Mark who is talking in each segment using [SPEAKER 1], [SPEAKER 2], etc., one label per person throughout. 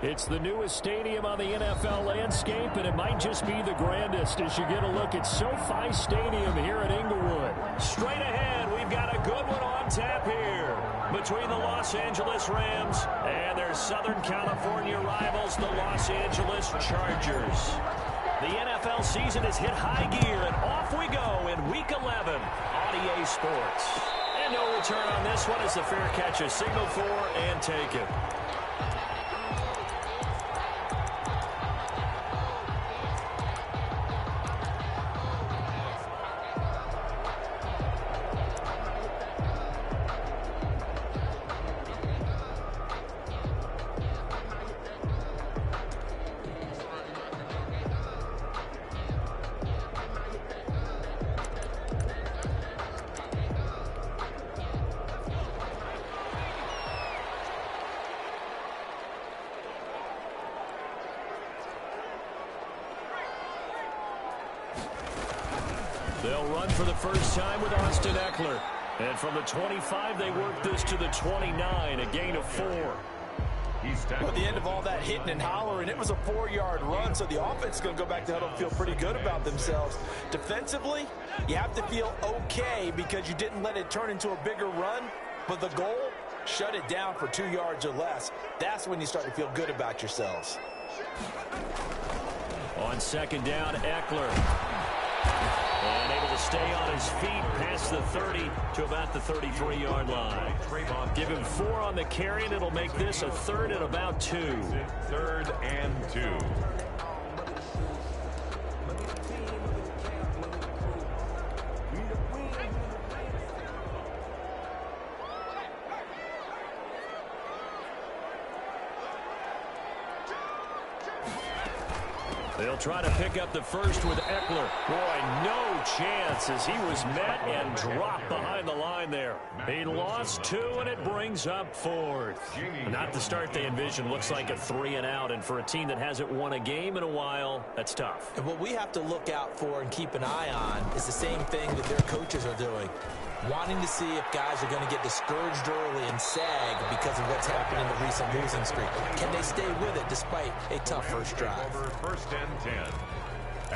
[SPEAKER 1] It's the newest stadium on the NFL landscape, and it might just be the grandest as you get a look at SoFi Stadium here at Inglewood. Straight ahead, we've got a good one on tap here between the Los Angeles Rams and their Southern California rivals, the Los Angeles Chargers. The NFL season has hit high gear, and off we go in Week 11 on EA Sports. And no return on this one as the fair catch is signaled for and taken. They'll run for the first time with Austin Eckler. And from the 25, they work this to the 29, a gain of 4.
[SPEAKER 2] At the end of all that hitting and hollering, it was a 4-yard run, so the offense is going to go back to huddle and feel pretty good about themselves. Defensively, you have to feel okay because you didn't let it turn into a bigger run, but the goal, shut it down for 2 yards or less. That's when you start to feel good about yourselves.
[SPEAKER 1] On second down, Eckler. And able to stay on his feet past the 30 to about the 33-yard line. Give him 4 on the carry, and it'll make this a 3rd and about 2.
[SPEAKER 3] 3rd and 2.
[SPEAKER 1] They'll try to pick up the first with Eckler. Boy, no chance as he was met and dropped behind the line there. He lost 2, and it brings up 4th. Not the start they envisioned. Looks like a 3 and out, and for a team that hasn't won a game in a while, that's tough.
[SPEAKER 2] And what we have to look out for and keep an eye on is the same thing that their coaches are doing. Wanting to see if guys are going to get discouraged early and sag because of what's happened in the recent losing streak. Can they stay with it despite a tough first drive?
[SPEAKER 3] Over 1st and 10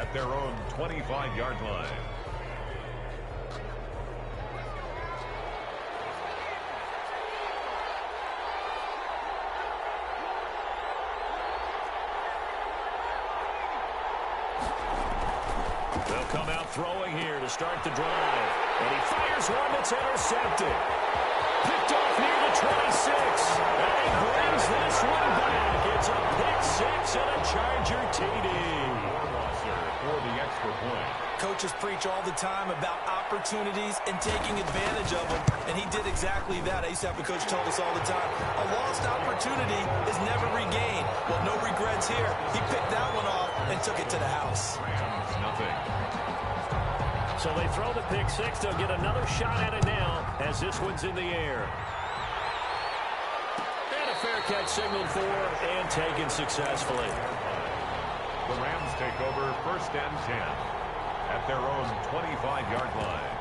[SPEAKER 3] at their own 25-yard line.
[SPEAKER 1] They'll come out throwing here to start the drive. And he fires one that's intercepted. Picked off near the 26. And he brings this one back. It's a pick 6 and a Charger TD.
[SPEAKER 3] For the extra point.
[SPEAKER 2] Coaches preach all the time about opportunities and taking advantage of them, and he did exactly that. I used to have a coach tell us all the time, a lost opportunity is never regained. Well, no regrets here. He picked that one off and took it to the house.
[SPEAKER 3] Nothing.
[SPEAKER 1] So they throw the pick 6. They'll get another shot at it now as this one's in the air. And a fair catch signaled for and taken successfully.
[SPEAKER 3] The Rams take over 1st and 10 at their own 25-yard line.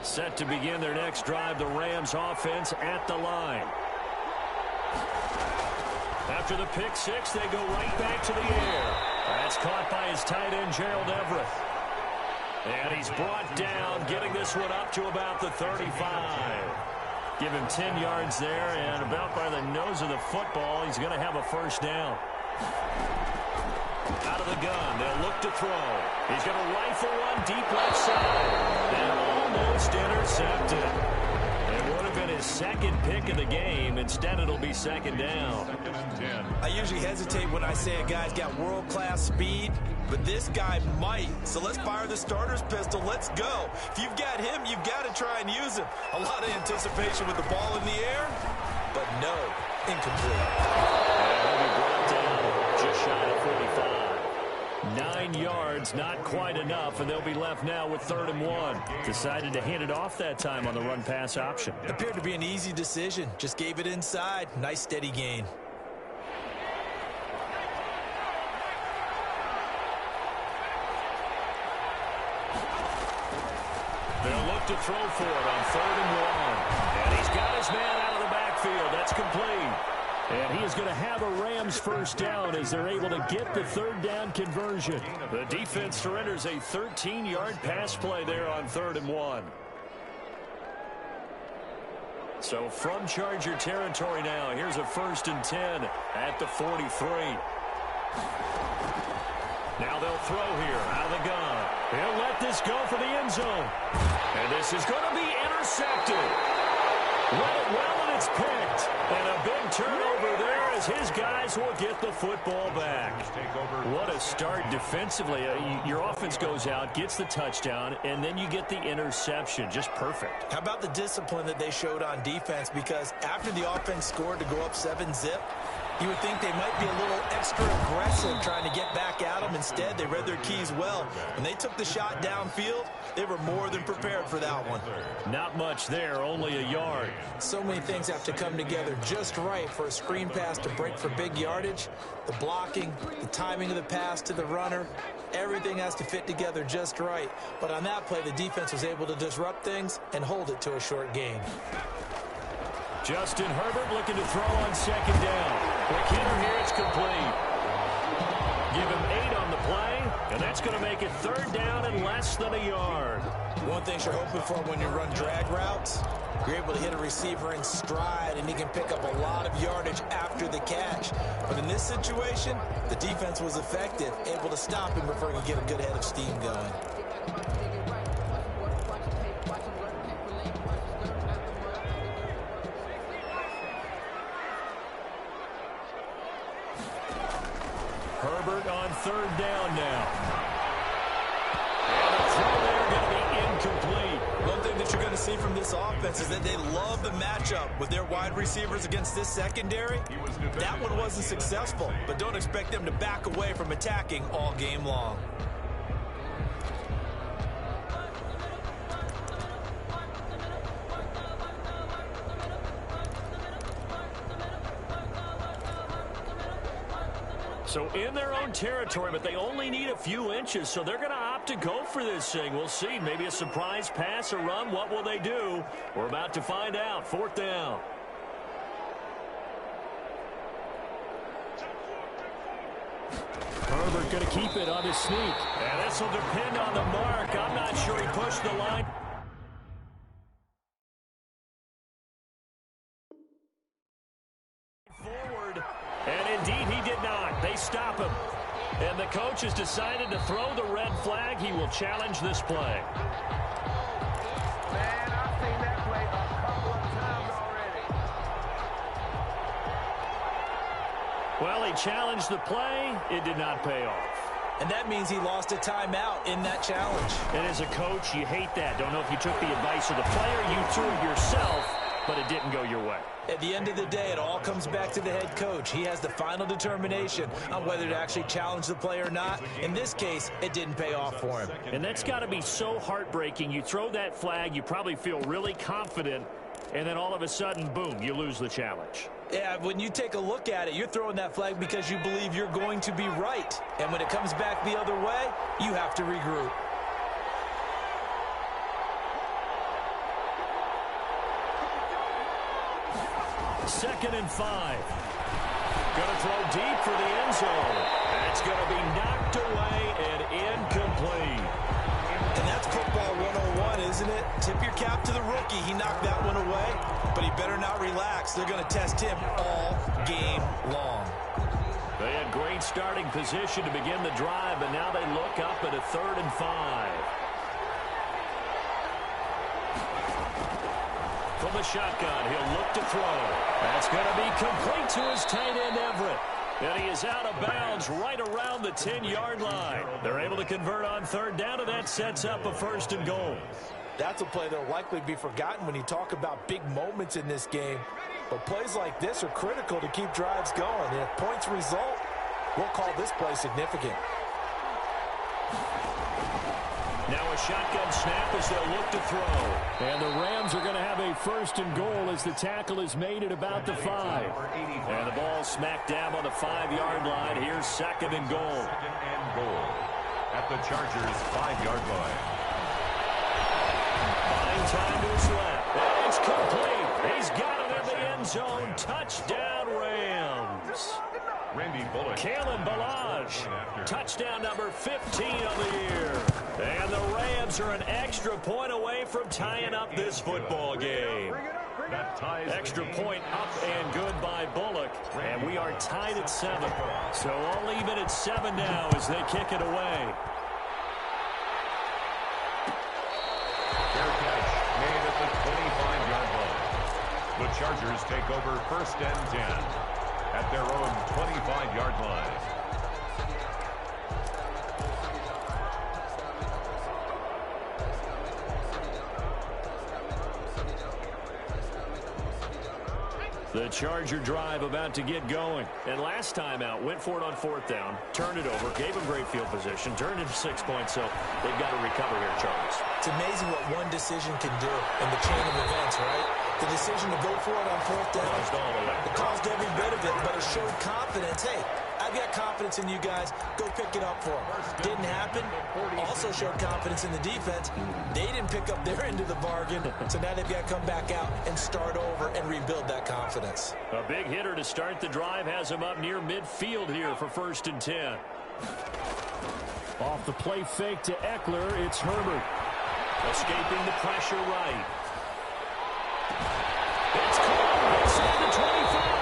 [SPEAKER 1] Set to begin their next drive, the Rams offense at the line. After the pick 6, they go right back to the air. That's caught by his tight end, Gerald Everett. And he's brought down, getting this one up to about the 35. Give him 10 yards there, and about by the nose of the football, he's going to have a first down. Out of the gun, they'll look to throw. He's going to rifle one deep left side. And almost intercepted. It would have been his 2nd pick of the game. Instead, it'll be 2nd down.
[SPEAKER 3] 2nd and 10.
[SPEAKER 2] I usually hesitate when I say a guy's got world-class speed, but this guy might. So let's fire the starter's pistol. Let's go. If you've got him, you've got to try and use him. A lot of anticipation with the ball in the air, but no, incomplete.
[SPEAKER 1] And he'll be brought down just shy of 45. 9 yards, not quite enough, and they'll be left now with 3rd and 1. Decided to hand it off that time on the run-pass option.
[SPEAKER 2] Appeared to be an easy decision. Just gave it inside. Nice steady gain.
[SPEAKER 1] to throw for it on 3rd and 1. And he's got his man out of the backfield. That's complete. And he is going to have a Rams first down as they're able to get the 3rd down conversion. The defense surrenders a 13-yard pass play there on 3rd and 1. So from Charger territory now, here's a 1st and 10 at the 43. Now they'll throw here out of the gun. He'll let this go for the end zone. And this is going to be intercepted. Read it well, and it's picked. And a big turnover there as his guys will get the football back. What a start defensively. Your offense goes out, gets the touchdown, and then you get the interception. Just perfect.
[SPEAKER 2] How about the discipline that they showed on defense? Because after the offense scored to go up 7-zip, you would think they might be a little extra aggressive trying to get back at them. Instead, they read their keys well. When they took the shot downfield, they were more than prepared for that one.
[SPEAKER 1] Not much there, only a yard.
[SPEAKER 2] So many things have to come together just right for a screen pass to break for big yardage. The blocking, the timing of the pass to the runner, everything has to fit together just right. But on that play, the defense was able to disrupt things and hold it to a short gain.
[SPEAKER 1] Justin Herbert looking to throw on 2nd down. Quick hitter here, it's complete. Give him 8 on the play, and that's going to make it 3rd down and less than a yard.
[SPEAKER 2] One thing you're hoping for when you run drag routes, you're able to hit a receiver in stride, and he can pick up a lot of yardage after the catch. But in this situation, the defense was effective, able to stop him before he could get a good head of steam going.
[SPEAKER 1] Herbert on 3rd down now. And the throw there going to be incomplete.
[SPEAKER 2] One thing that you're going to see from this offense is that they love the matchup with their wide receivers against this secondary. That one wasn't successful, but don't expect them to back away from attacking all game long.
[SPEAKER 1] So in their own territory, but they only need a few inches, so they're going to opt to go for this thing. We'll see. Maybe a surprise pass or run. What will they do? We're about to find out. 4th down. Herbert going to keep it on his sneak. And this will depend on the mark. I'm not sure he pushed the line. Forward. And indeed, he did not. They stop him. And the coach has decided to throw the red flag. He will challenge this play.
[SPEAKER 4] Man, I've seen that play a couple of times already.
[SPEAKER 1] Well, he challenged the play. It did not pay off.
[SPEAKER 2] And that means he lost a timeout in that challenge.
[SPEAKER 1] And as a coach, you hate that. Don't know if you took the advice of the player. You threw it yourself, but it didn't go your way.
[SPEAKER 2] At the end of the day, it all comes back to the head coach. He has the final determination on whether to actually challenge the play or not. In this case, it didn't pay off for him.
[SPEAKER 1] And that's got to be so heartbreaking. You throw that flag, you probably feel really confident, and then all of a sudden, boom, you lose the challenge.
[SPEAKER 2] Yeah, when you take a look at it, you're throwing that flag because you believe you're going to be right. And when it comes back the other way, you have to regroup.
[SPEAKER 1] Second and 5. Going to throw deep for the end zone. That's going to be knocked away and incomplete.
[SPEAKER 2] And that's football 101, isn't it? Tip your cap to the rookie. He knocked that one away, but he better not relax. They're going to test him all game long.
[SPEAKER 1] They had great starting position to begin the drive, but now they look up at a 3rd and 5. From the shotgun, he'll look to throw. That's going to be complete to his tight end, Everett. And he is out of bounds right around the 10-yard line. They're able to convert on 3rd down, and that sets up a 1st and goal.
[SPEAKER 2] That's a play that will likely be forgotten when you talk about big moments in this game. But plays like this are critical to keep drives going. And if points result, we'll call this play significant.
[SPEAKER 1] Now a shotgun snap as they'll look to throw. And the Rams are going to have a 1st and goal as the tackle is made at about the 5. And the ball smacked down on the 5-yard line. Here's 2nd and goal.
[SPEAKER 3] 2nd and goal at the Chargers' 5-yard line.
[SPEAKER 1] Buying time to his left. And it's complete. He's got it in the end zone. Touchdown, Rams.
[SPEAKER 3] Randy Bullock.
[SPEAKER 1] Kalen Ballage. Touchdown number 15 of the year. And the Rams are an extra point away from tying up this football game. Extra point up and good by Bullock. And we are tied at 7. So all even at 7 now as they kick it away.
[SPEAKER 3] Fair catch made at the 25-yard line. The Chargers take over 1st and 10 at their own 25-yard line.
[SPEAKER 1] The Charger drive about to get going. And last time out, went for it on 4th down, turned it over, gave him great field position, turned into 6 points, so they've got to recover here, Charles.
[SPEAKER 2] It's amazing what one decision can do in the chain of events, right? The decision to go for it on 4th down, it caused every bit of it, but it showed confidence. Hey, I've got confidence in you guys. Go pick it up for them. Didn't happen. Also showed confidence in the defense. They didn't pick up their end of the bargain, so now they've got to come back out and start over and rebuild that confidence.
[SPEAKER 1] A big hitter to start the drive has him up near midfield here for 1st and 10. Off the play fake to Eckler, it's Herbert. Escaping the pressure right. It's caught inside the 25.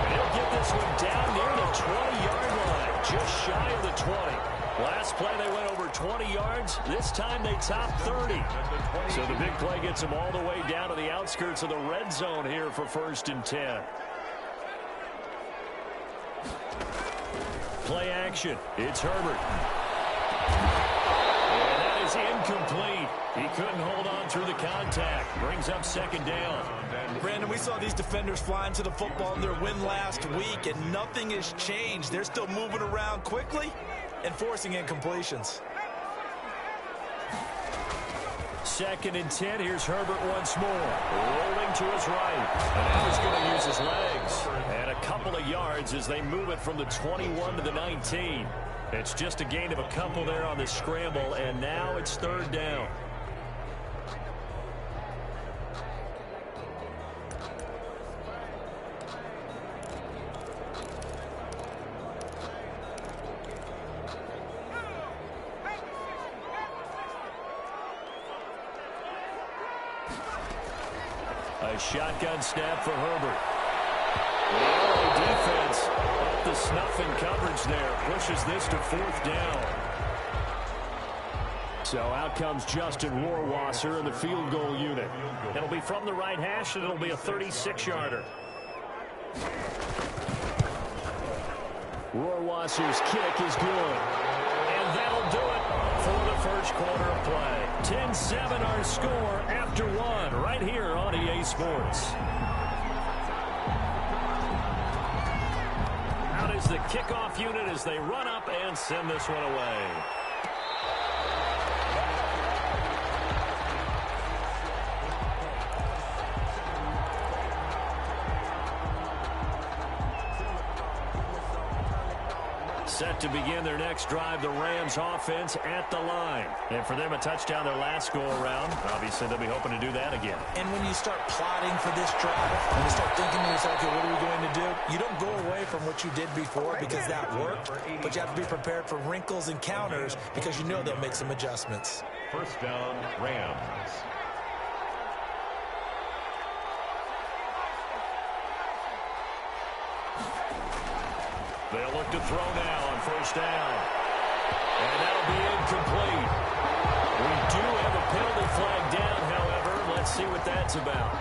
[SPEAKER 1] And he'll get this one down near the 20-yard line, just shy of the 20. Last play they went over 20 yards. This time they topped 30. So the big play gets them all the way down to the outskirts of the red zone here for 1st and 10. Play action. It's Herbert. And that is incomplete. He couldn't hold on through the contact. Brings up 2nd down.
[SPEAKER 2] Brandon, we saw these defenders flying to the football in their win last week, and nothing has changed. They're still moving around quickly and forcing incompletions.
[SPEAKER 1] 2nd and 10. Here's Herbert once more. Rolling to his right. And now he's going to use his legs. And a couple of yards as they move it from the 21 to the 19. It's just a gain of a couple there on the scramble, and now it's 3rd down. A shotgun snap for Herbert. The defense off the snuffing coverage there. Pushes this to 4th down. So out comes Justin Rohrwasser in the field goal unit. It'll be from the right hash, and it'll be a 36-yarder. Rohrwasser's kick is good. And that'll do it for the first quarter of play. 10-7 our score after 1 right here on EA Sports. Out is the kickoff unit as they run up and send this one away. Set to begin their next drive, the Rams offense at the line. And for them, a touchdown their last go-around. Obviously, they'll be hoping to do that again.
[SPEAKER 2] And when you start plotting for this drive, when you start thinking to yourself, okay, what are we going to do? You don't go away from what you did before because that worked, but you have to be prepared for wrinkles and counters because you know they'll make some adjustments.
[SPEAKER 3] 1st down, Rams.
[SPEAKER 1] They'll look to throw now on 1st down. And that'll be incomplete. We do have a penalty flag down, however. Let's see what that's about.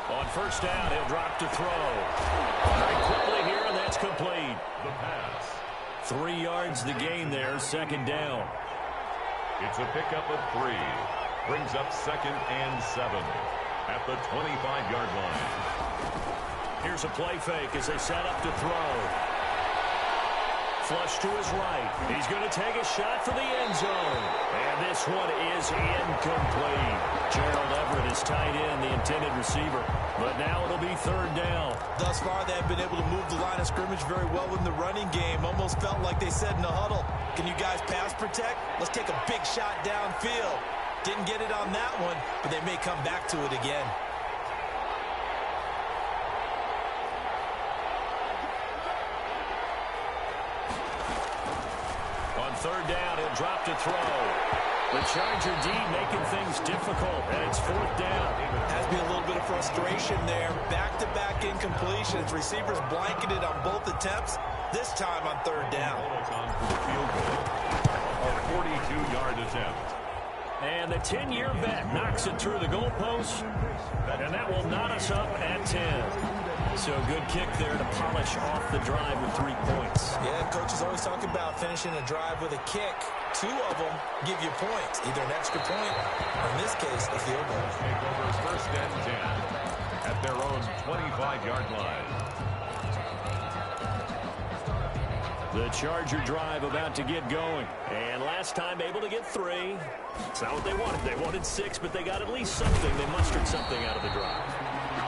[SPEAKER 1] On 1st down, he'll drop to throw. Very quickly here, and that's complete.
[SPEAKER 3] The pass.
[SPEAKER 1] 3 yards the gain there, 2nd down.
[SPEAKER 3] It's a pickup of 3. Brings up 2nd and 7 at the 25-yard line.
[SPEAKER 1] Here's a play fake as they set up to throw. Flush to his right. He's going to take a shot for the end zone. And this one is incomplete. Gerald Everett is tied in, the intended receiver. But now it'll be third down.
[SPEAKER 2] Thus far, they have been able to move the line of scrimmage very well in the running game. Almost felt like they said in the huddle, can you guys pass protect? Let's take a big shot downfield. Didn't get it on that one, but they may come back to it again.
[SPEAKER 1] On third down, he'll drop to throw. The Charger D making things difficult, and it's fourth down.
[SPEAKER 2] Has been a little bit of frustration there. Back-to-back incompletions. Receivers blanketed on both attempts, this time on third down.
[SPEAKER 3] On for the field goal. A 42-yard attempt.
[SPEAKER 1] And the 10-year vet knocks it through the goalpost, and that will knot us up at 10. So good kick there to polish off the drive with 3 points.
[SPEAKER 2] Yeah, coaches always talk about finishing a drive with a kick. 2 of them give you points, either an extra point or, in this case, a field goal.
[SPEAKER 3] Take over first and 10 at their own 25-yard line.
[SPEAKER 1] The Charger drive about to get going. And last time able to get 3. It's not what they wanted. They wanted 6, but they got at least something. They mustered something out of the drive.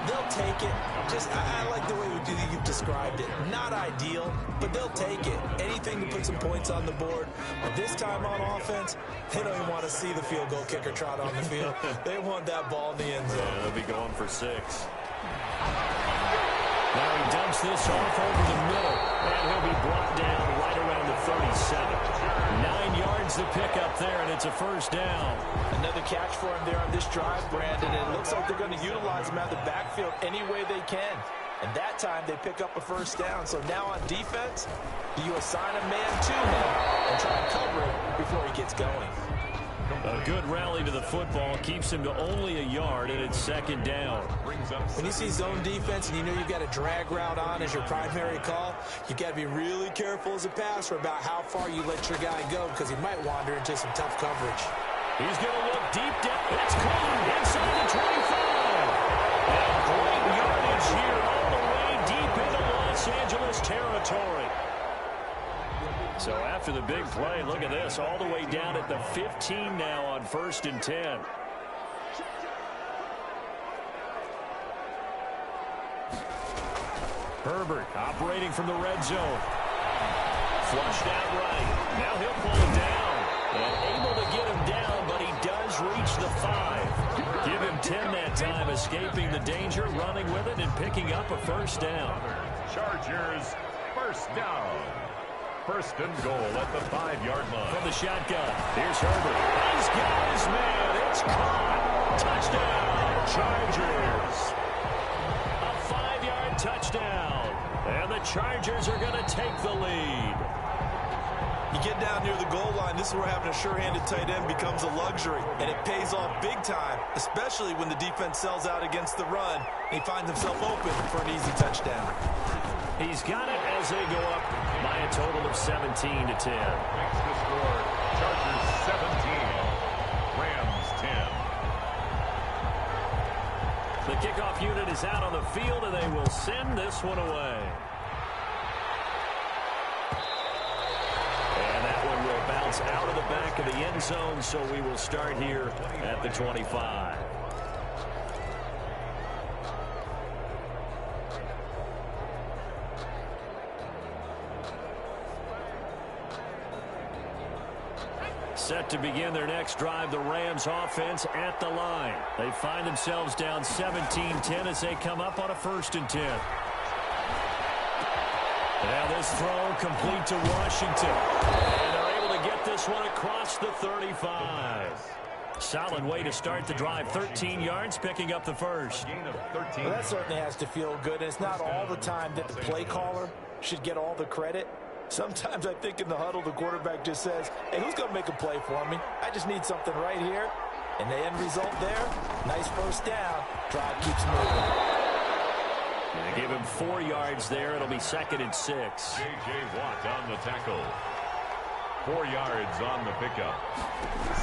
[SPEAKER 2] They'll take it. I like the way you've described it. Not ideal, but they'll take it. Anything to put some points on the board. But this time on offense, they don't even want to see the field goal kicker trot on the field. They want that ball in the end zone.
[SPEAKER 1] Yeah, they'll be going for 6. Now he dumps this off over the middle, and he'll be brought down right around the 37. 9 yards to pick up there, and it's a first down.
[SPEAKER 2] Another catch for him there on this drive, Brandon. And it looks like they're going to utilize him out of the backfield any way they can. And that time they pick up a first down. So now on defense, do you assign a man to him and try and cover it before he gets going?
[SPEAKER 1] A good rally to the football keeps him to only a yard, and it's second down.
[SPEAKER 2] When you see zone defense and you know you've got a drag route on as your primary call, you've got to be really careful as a passer about how far you let your guy go because he might wander into some tough coverage.
[SPEAKER 1] He's going to look deep down. It's caught inside the 25. And great yardage here all the way deep into Los Angeles territory. So after the big play, look at this, all the way down at the 15 now on first and 10. Herbert operating from the red zone. Flushed out right. Now he'll pull him down. And able to get him down, but he does reach the 5. Give him 10 that time, escaping the danger, running with it, and picking up a first down.
[SPEAKER 3] Chargers, first down. First and goal at the 5-yard line.
[SPEAKER 1] From the shotgun, here's Herbert. He's got his man. It's caught. Touchdown, Chargers. A 5-yard touchdown. And the Chargers are going to take the lead.
[SPEAKER 2] You get down near the goal line, this is where having a sure-handed tight end becomes a luxury. And it pays off big time, especially when the defense sells out against the run. And he finds himself open for an easy touchdown.
[SPEAKER 1] He's got it as they go up by a total of 17 to 10.
[SPEAKER 3] Makes the score. Chargers 17. Rams 10.
[SPEAKER 1] The kickoff unit is out on the field, and they will send this one away. And that one will bounce out of the back of the end zone, so we will start here at the 25. Set to begin their next drive, the Rams offense at the line. They find themselves down 17-10 as they come up on a first and 10. Now this throw complete to Washington. And they're able to get this one across the 35. Solid way to start the drive. 13 yards, picking up the first.
[SPEAKER 3] Gain of 13.
[SPEAKER 2] Well, that certainly has to feel good. And it's not all the time that the play caller should get all the credit. Sometimes I think in the huddle, the quarterback just says, hey, who's going to make a play for me? I just need something right here. And the end result there, nice first down. Drive keeps moving.
[SPEAKER 1] They give him 4 yards there. It'll be second and 6.
[SPEAKER 3] J.J. Watt on the tackle. 4 yards on the pickup.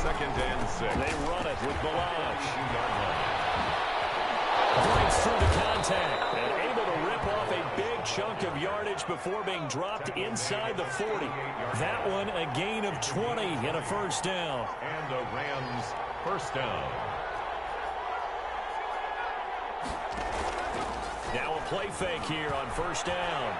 [SPEAKER 3] Second and 6.
[SPEAKER 1] They run it with Balaj.
[SPEAKER 3] 2-yard line.
[SPEAKER 1] Breaks through the contact and able to rip off a big good chunk of yardage before being dropped inside the 40. That one a gain of 20 and a first down.
[SPEAKER 3] And the Rams first down.
[SPEAKER 1] Now a play fake here on first down.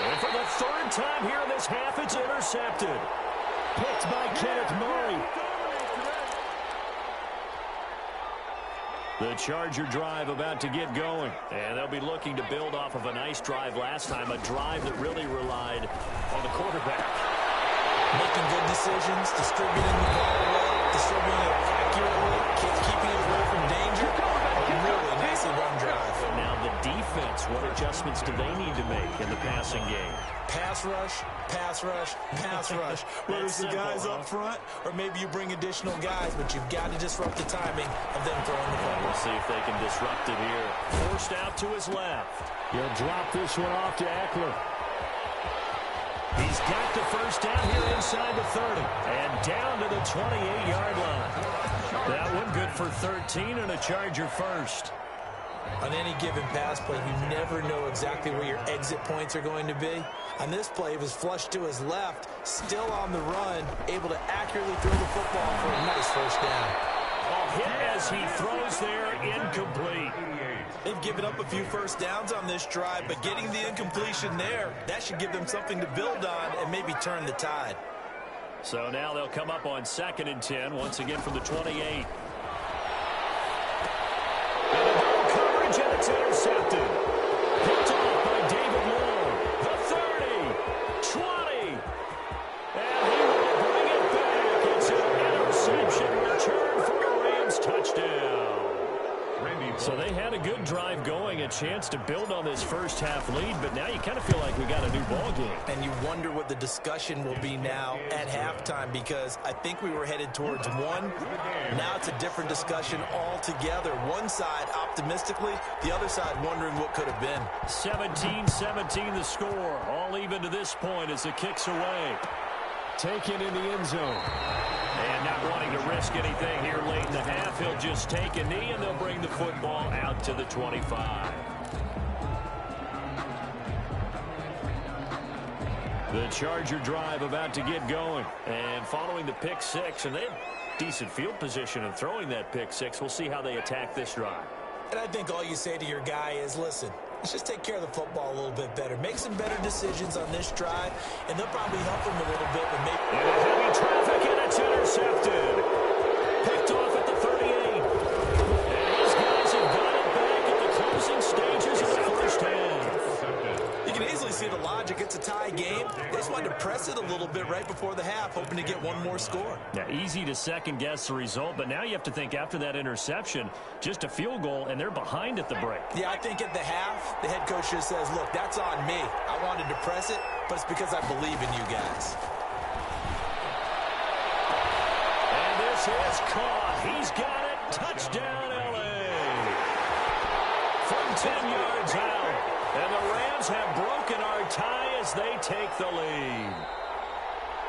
[SPEAKER 1] And for the third time here in this half, it's intercepted. Picked by Kenneth Murray. The Charger drive about to get going. And they'll be looking to build off of a nice drive last time, a drive that really relied on the quarterback.
[SPEAKER 2] Making good decisions, distributing the ball well, distributing it accurately, keeping it away from danger. A really nicely run drive.
[SPEAKER 1] Now the defense, what adjustments do they need to make in the passing game?
[SPEAKER 2] Pass rush, pass rush, pass rush. Whether it's the guys up front or maybe you bring additional guys, but you've got to disrupt the timing of them throwing the ball.
[SPEAKER 1] We'll see if they can disrupt it here. Forced out to his left. He'll drop this one off to Eckler. He's got the first down here inside the 30. And down to the 28-yard line. That one good for 13 and a Charger first.
[SPEAKER 2] On any given pass play, you never know exactly where your exit points are going to be. On this play, it was flushed to his left, still on the run, able to accurately throw the football for a nice first down.
[SPEAKER 1] A hit as he throws there, incomplete.
[SPEAKER 2] They've given up a few first downs on this drive, but getting the incompletion there, that should give them something to build on and maybe turn the tide.
[SPEAKER 1] So now they'll come up on 2nd and 10, once again from the 28. And it's intercepted. Picked off by David Moore. The 30, 20. And he will bring it back. It's an interception return for a Rams touchdown. So they had a good drive going, a chance to build on this first half lead, but now you kind of feel like we got a new ball game.
[SPEAKER 2] And you wonder what the discussion will be now at halftime, because I think we were headed towards one. Now it's a different discussion altogether. One side optimistically, the other side wondering what could have been.
[SPEAKER 1] 17-17 the score. All even to this point as the kick's away. Taken in the end zone. And not wanting to risk anything here late in the half, he'll just take a knee and they'll bring the football out to the 25. The Charger drive about to get going. And following the pick six, and they have decent field position in throwing that pick six. We'll see how they attack this drive.
[SPEAKER 2] And I think all you say to your guy is, listen, let's just take care of the football a little bit better. Make some better decisions on this drive, and they'll probably help him a little bit. But maybe
[SPEAKER 1] heavy traffic, and it's intercepted. Picked off at the 38. And these guys have got it back at the closing stages of the first half.
[SPEAKER 2] You can easily see the logic. It's a tie game. They just wanted to press it a little bit right before the half, hoping to get one more score.
[SPEAKER 1] Yeah, easy to second-guess the result, but now you have to think after that interception, just a field goal, and they're behind at the break.
[SPEAKER 2] Yeah, I think at the half, the head coach just says, look, that's on me. I wanted to press it, but it's because I believe in you guys.
[SPEAKER 1] And this is caught. He's got it. Touchdown, L.A. From 10 yards out. And the Rams have broken our tie as they take the lead.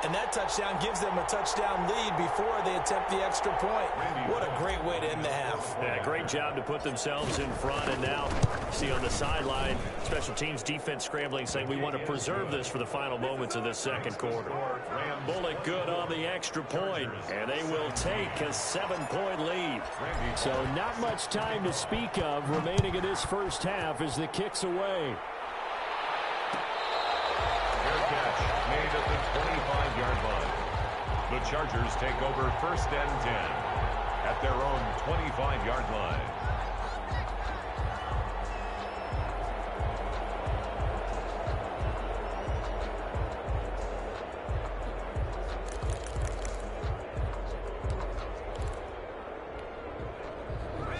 [SPEAKER 2] And that touchdown gives them a touchdown lead before they attempt the extra point. What a great way to end the half.
[SPEAKER 1] Yeah, great job to put themselves in front. And now, see on the sideline, special teams defense scrambling, saying we want to preserve this for the final moments of this second quarter. Bullock good on the extra point, and they will take a 7-point lead. So not much time to speak of remaining in this first half as the kick's away.
[SPEAKER 3] Made at the 25-yard line. The Chargers take over 1st and 10 at their own 25-yard line.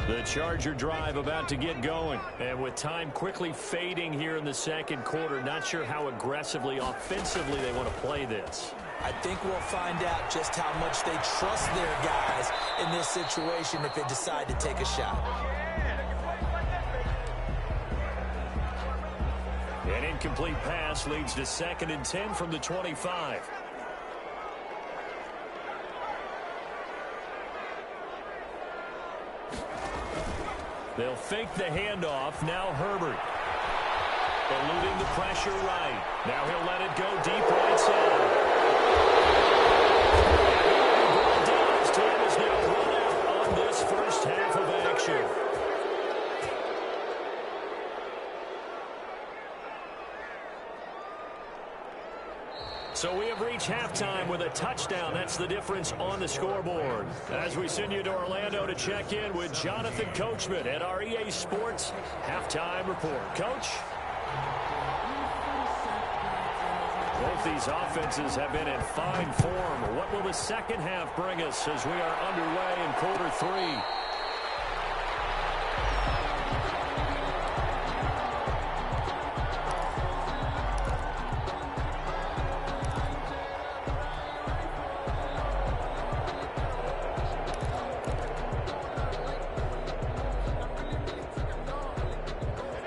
[SPEAKER 1] The Charger drive about to get going. And with time quickly fading here in the second quarter, not sure how aggressively, offensively they want to play this.
[SPEAKER 2] I think we'll find out just how much they trust their guys in this situation if they decide to take a shot.
[SPEAKER 1] An incomplete pass leads to 2nd and 10 from the 25. They'll fake the handoff. Now Herbert. Eluding the pressure right. Now he'll let it go deep right side. And down. His time is now run out on this first half of action. So we have reached halftime with a touchdown. That's the difference on the scoreboard. As we send you to Orlando to check in with Jonathan Coachman at our EA Sports Halftime Report. Coach? Both these offenses have been in fine form. What will the second half bring us as we are underway in quarter three?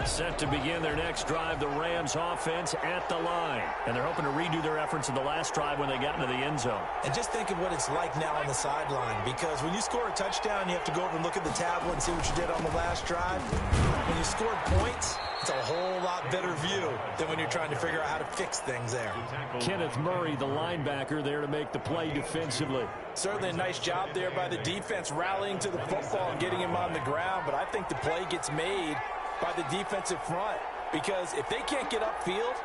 [SPEAKER 1] Set to begin their next drive, the Rams offense at the line. And they're hoping to redo their efforts in the last drive when they got into the end zone.
[SPEAKER 2] And just think of what it's like now on the sideline, because when you score a touchdown, you have to go over and look at the tablet and see what you did on the last drive. When you scored points, it's a whole lot better view than when you're trying to figure out how to fix things there.
[SPEAKER 1] Kenneth Murray, the linebacker, there to make the play defensively.
[SPEAKER 2] Certainly a nice job there by the defense rallying to the football and getting him on the ground, but I think the play gets made by the defensive front, because if they can't get upfield,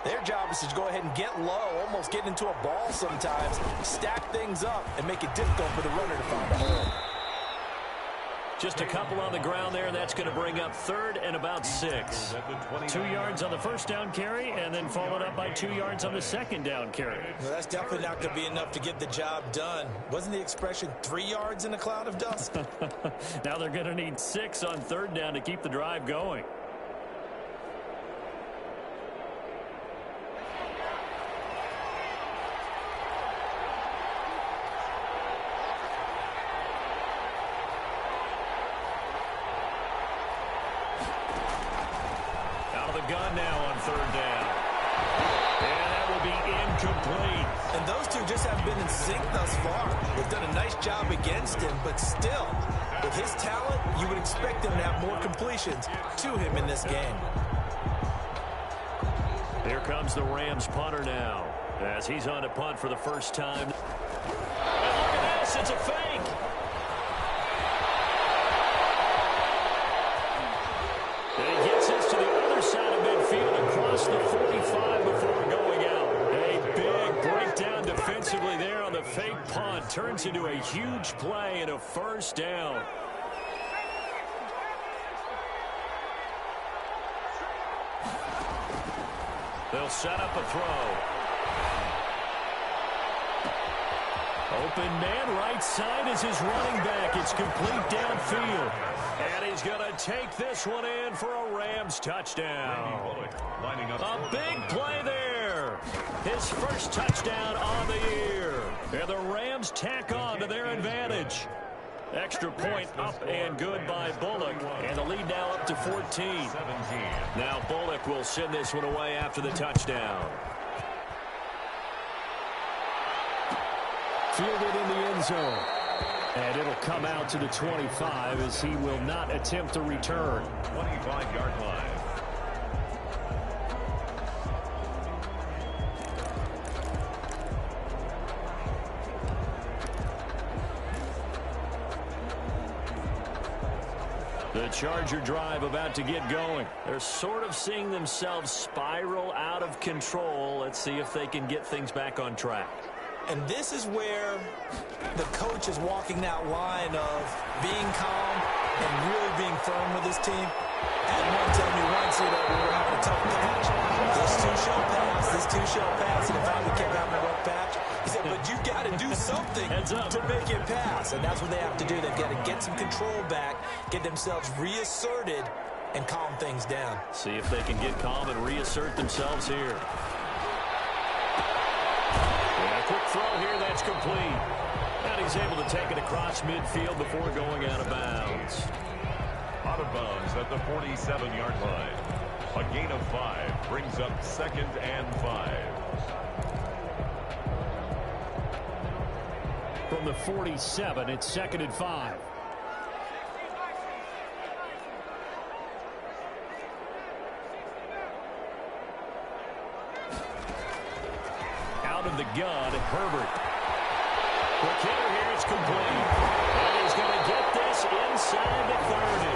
[SPEAKER 2] their job is to go ahead and get low, almost get into a ball sometimes, stack things up, and make it difficult for the runner to find a hole.
[SPEAKER 1] Just a couple on the ground there, and that's going to bring up third and about 6. 2 yards on the first down carry, and then followed up by 2 yards on the second down carry.
[SPEAKER 2] Well, that's definitely not going to be enough to get the job done. Wasn't the expression 3 yards in a cloud of dust?
[SPEAKER 1] Now they're going to need 6 on third down to keep the drive going. Gun now on third down. And that will be incomplete.
[SPEAKER 2] And those two just haven't been in sync thus far. They've done a nice job against him, but still, with his talent, you would expect him to have more completions to him in this game.
[SPEAKER 1] Here comes the Rams punter now, as he's on to punt for the first time. And look at this, it's a fake. And he gets this to the other side of midfield across the 45 before going out. A big breakdown defensively there on the fake punt. Turns into a huge play and a first down. They'll set up a throw. Open man right side is his running back. It's complete downfield. And he's going to take this one in for a Rams touchdown. A big play there. His first touchdown on the year. And the Rams tack on to their advantage. Extra point up and good by Bullock. And the lead now up to 14. Now Bullock will send this one away after the touchdown. Fielded in the end zone. And it'll come out to the 25 as he will not attempt to return.
[SPEAKER 3] 25-yard line.
[SPEAKER 1] The Charger drive about to get going. They're sort of seeing themselves spiral out of control. Let's see if they can get things back on track.
[SPEAKER 2] And this is where the coach is walking that line of being calm and really being firm with his team. Had one tell me once, we were having a tough patch. This too shall pass. This too shall pass. And if I kept having a rough patch, he said, but you got to do something to make it pass. And that's what they have to do. They've got to get some control back, get themselves reasserted, and calm things down.
[SPEAKER 1] See if they can get calm and reassert themselves here. Quick throw here, that's complete. And he's able to take it across midfield before going out of bounds.
[SPEAKER 3] Out of bounds at the 47-yard line. A gain of 5 brings up 2nd and 5.
[SPEAKER 1] From the 47, it's 2nd and 5. of the gun, Herbert. The kicker here is complete. And he's going to get this inside the 30.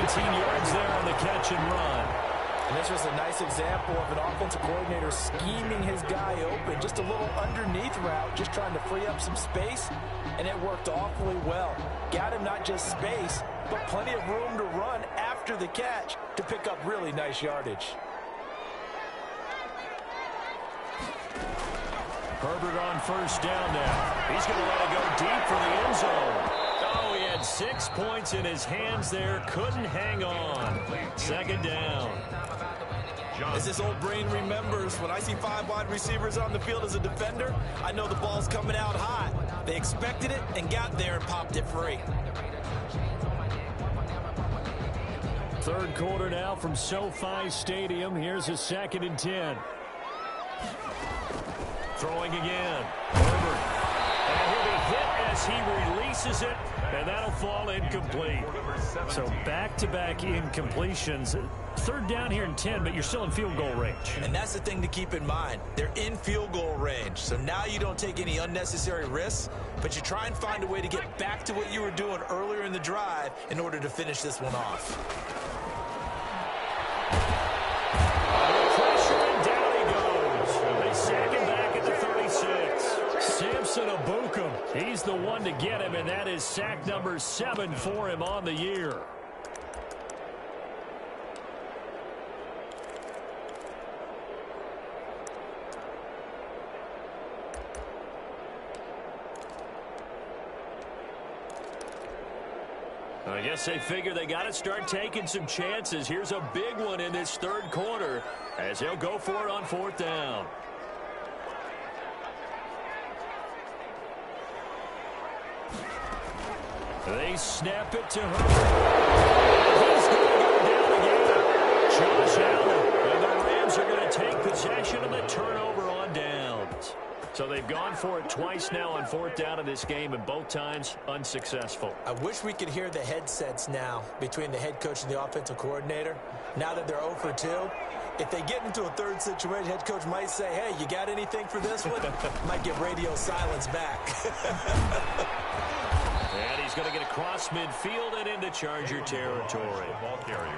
[SPEAKER 1] 19 yards there on the catch and run.
[SPEAKER 2] And this was a nice example of an offensive coordinator scheming his guy open. Just a little underneath route, just trying to free up some space, and it worked awfully well. Got him not just space, but plenty of room to run after the catch to pick up really nice yardage.
[SPEAKER 1] Herbert on first down now. He's going to let it go deep for the end zone. Oh, he had 6 points in his hands there. Couldn't hang on. Second down.
[SPEAKER 2] As this old brain remembers, when I see 5 wide receivers on the field as a defender, I know the ball's coming out hot. They expected it and got there and popped it free.
[SPEAKER 1] Third quarter now from SoFi Stadium. Here's a 2nd and 10. Throwing again. Herbert. And he'll be hit as he releases it, and that'll fall incomplete. So back-to-back incompletions. Third down here and 10, but you're still in field goal range.
[SPEAKER 2] And that's the thing to keep in mind. They're in field goal range. So now you don't take any unnecessary risks, but you try and find a way to get back to what you were doing earlier in the drive in order to finish this one off.
[SPEAKER 1] Pressure, and down he goes. They sack him back at the 36. Samson Abukum. He's the one to get him, and that is sack number 7 for him on the year. I guess they figure they got to start taking some chances. Here's a big one in this third quarter as he'll go for it on 4th down. They snap it to Herbert. He's going to go down again. Josh Allen. And the Rams are going to take possession of the turnover on downs. So they've gone for it twice now on 4th down in this game, and both times unsuccessful.
[SPEAKER 2] I wish we could hear the headsets now between the head coach and the offensive coordinator. Now that they're 0 for 2, if they get into a third situation, head coach might say, hey, you got anything for this one? Might get radio silence back.
[SPEAKER 1] And he's going to get across midfield and into Charger territory.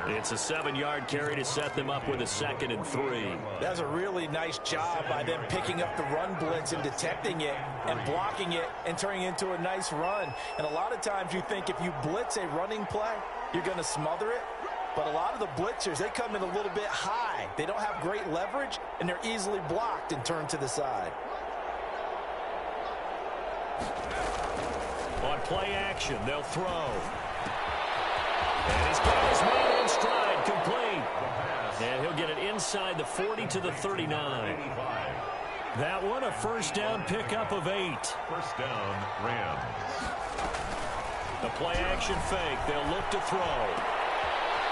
[SPEAKER 1] It's a 7-yard carry to set them up with a 2nd and 3.
[SPEAKER 2] That's a really nice job by them picking up the run blitz and detecting it and blocking it and turning it into a nice run. And a lot of times you think if you blitz a running play, you're going to smother it. But a lot of the blitzers, they come in a little bit high. They don't have great leverage, and they're easily blocked and turned to the side.
[SPEAKER 1] On play action, they'll throw. And he's got his man in stride, complete. And he'll get it inside the 40 to the 39. That one, a first down pickup of 8.
[SPEAKER 3] First down, Rams.
[SPEAKER 1] The play action fake, they'll look to throw.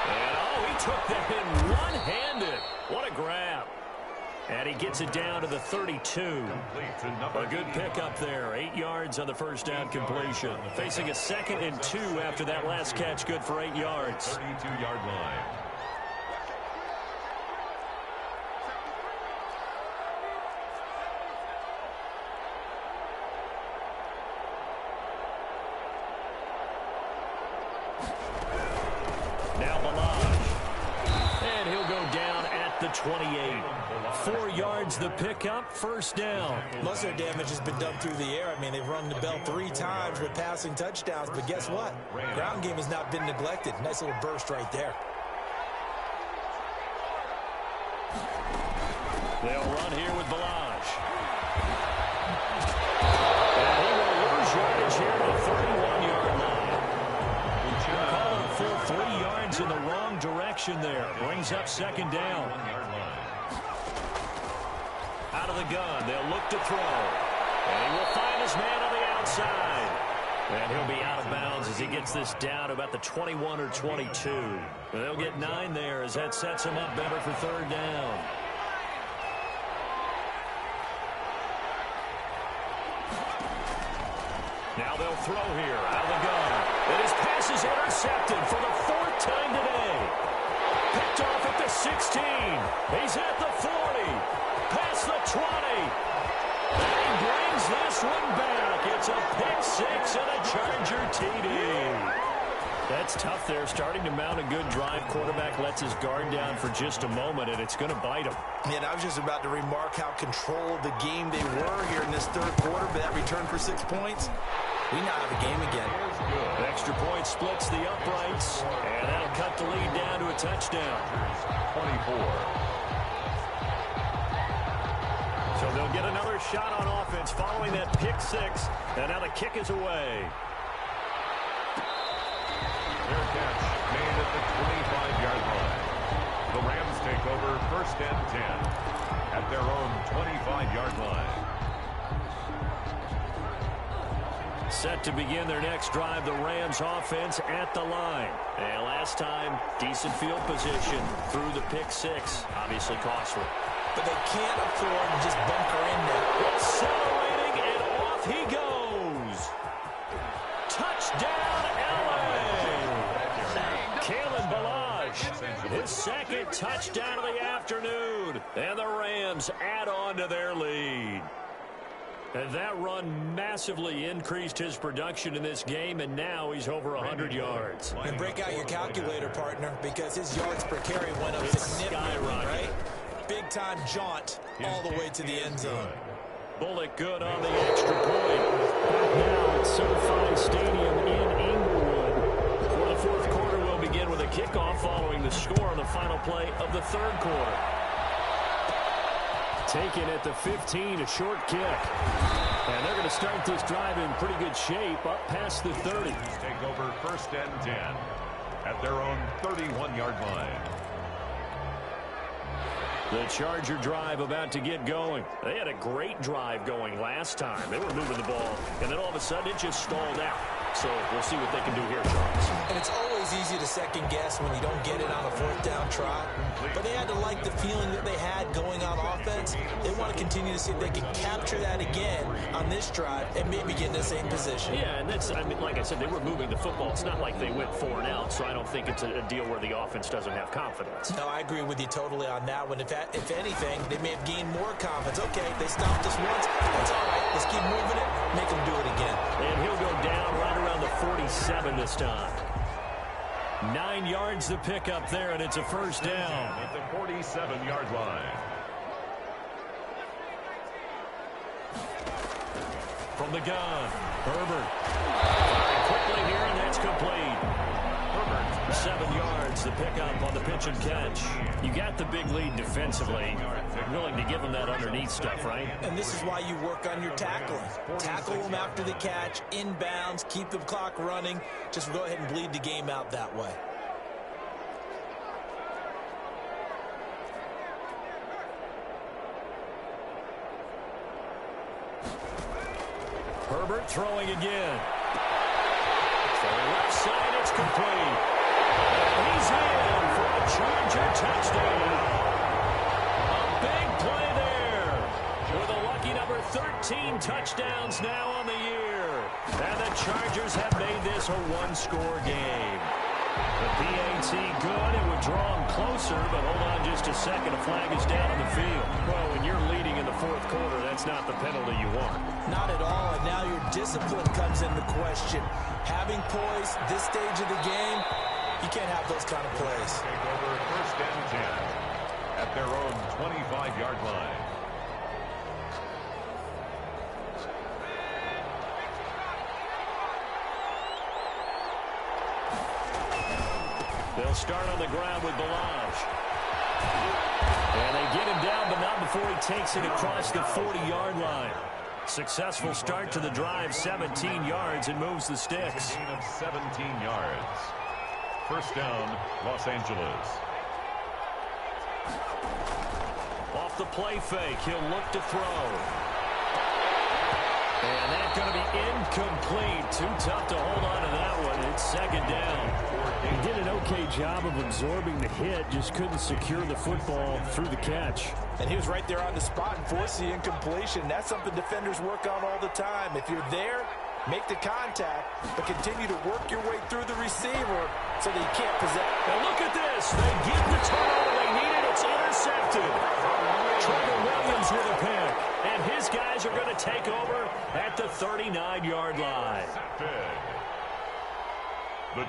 [SPEAKER 1] And oh, he took that in one-handed. What a grab. And he gets it down to the 32. A good pickup there. 8 yards on the first down completion. Facing a 2nd and 2 after that last catch. Good for 8 yards.
[SPEAKER 3] 32-yard line.
[SPEAKER 1] Now Balaj. And he'll go down at the 28. 4 yards the pickup, first down.
[SPEAKER 2] Most of their damage has been done through the air. I mean, they've rung the bell 3 times with passing touchdowns, but guess what? Ground game has not been neglected. Nice little burst right there.
[SPEAKER 1] They'll run here with Balaj. And he will lose yardage here to the 31-yard line. Call it a full 3 yards in the wrong direction there. Brings up 2nd down. Out of the gun, they'll look to throw. And he will find his man on the outside. And he'll be out of bounds as he gets this down to about the 21 or 22. They'll get 9 there as that sets him up better for 3rd down. Now they'll throw here out of the gun. And his pass is intercepted for the 4th time today. Picked off at the 16. He's at the 40. Past the 20. Hooks and a Charger TD. That's tough there, starting to mount a good drive. Quarterback lets his guard down for just a moment, and it's going to bite him.
[SPEAKER 2] And I was just about to remark how controlled the game they were here in this third quarter, but that return for 6 points, we now have a game again.
[SPEAKER 1] An extra point splits the uprights, and that'll cut the lead down to a touchdown.
[SPEAKER 3] 24.
[SPEAKER 1] So they'll get another shot on offense following that pick six, and now the kick is away.
[SPEAKER 3] Their catch made at the 25-yard line. The Rams take over 1st and 10 at their own 25-yard line.
[SPEAKER 1] Set to begin their next drive, the Rams offense at the line. And last time, decent field position through the pick six. Obviously costly.
[SPEAKER 2] But they can't afford to just bunker in there.
[SPEAKER 1] Accelerating, and off he goes. Touchdown, LA. Kalen Ballage, his second touchdown of the afternoon. And the Rams add on to their lead. And that run massively increased his production in this game, and now he's over 100 yards.
[SPEAKER 2] And break out your calculator, partner, because his yards per carry went up significantly, right? Big-time jaunt all the way to the end zone.
[SPEAKER 1] Bullock good on the extra point. Back now at SoFi Stadium in Inglewood. For the fourth quarter, we'll begin with a kickoff following the score on the final play of the third quarter. Taken at the 15, a short kick. And they're going to start this drive in pretty good shape, up past the 30.
[SPEAKER 3] Take over 1st and 10 at their own 31-yard line.
[SPEAKER 1] The Charger drive about to get going. They had a great drive going last time. They were moving the ball, and then all of a sudden it just stalled out. So we'll see what they can do here, Charles.
[SPEAKER 2] And it's always easy to second guess when you don't get it on a 4th down try. But they had to like the feeling that they had going on offense. They want to continue to see if they can capture that again on this drive and maybe get in the same position.
[SPEAKER 1] Yeah, and that's, I mean, like I said, they were moving the football. It's not like they went 4 and out, so I don't think it's a deal where the offense doesn't have confidence.
[SPEAKER 2] No, I agree with you totally on that one. If anything, they may have gained more confidence. Okay, they stopped us once. That's all right. Let's keep moving it. Make them do it again.
[SPEAKER 1] And he'll go down right around the 47 this time. 9 yards to pick up there, and it's a first down.
[SPEAKER 3] At the 47-yard line.
[SPEAKER 1] From the gun, Herbert. Quickly here, and that's complete. Herbert, 7 yards, the pickup on the pitch and catch. You got the big lead defensively. Willing to give them that underneath stuff, right?
[SPEAKER 2] And this is why you work on your tackling. Tackle them after the catch, inbounds, keep the clock running. Just go ahead and bleed the game out that way.
[SPEAKER 1] Herbert throwing again. To the left side, it's complete. He's in for a Charger touchdown. A big play there. With a lucky number 13 touchdowns now on the year. And the Chargers have made this a one-score game. The PAT good. It would draw them closer, but hold on just a second. A flag is down on the field. Well, when you're leading in the fourth quarter, that's not the penalty you want.
[SPEAKER 2] Not at all, and now your discipline comes into question. Having poise this stage of the game, you can't have those kind of plays.
[SPEAKER 3] Take over 1st and 10 at their own 25-yard line.
[SPEAKER 1] They'll start on the ground with Ballage. And they get him down, but not before he takes it across the 40-yard line. Successful start to the drive, 17 yards, and moves the sticks.
[SPEAKER 3] Gain of 17 yards. First down, Los Angeles.
[SPEAKER 1] Off the play fake, he'll look to throw. And that's going to be incomplete. Too tough to hold on to that one. It's second down. He did an okay job of absorbing the hit, just couldn't secure the football through the catch.
[SPEAKER 2] And he was right there on the spot and forced the incompletion. That's something defenders work on all the time. If you're there, make the contact, but continue to work your way through the receiver so that you can't possess.
[SPEAKER 1] Now look at this. They get the turnover they needed. It's intercepted. Trevor Williams with a pick. And his guys are going to take over at the 39-yard line.
[SPEAKER 3] The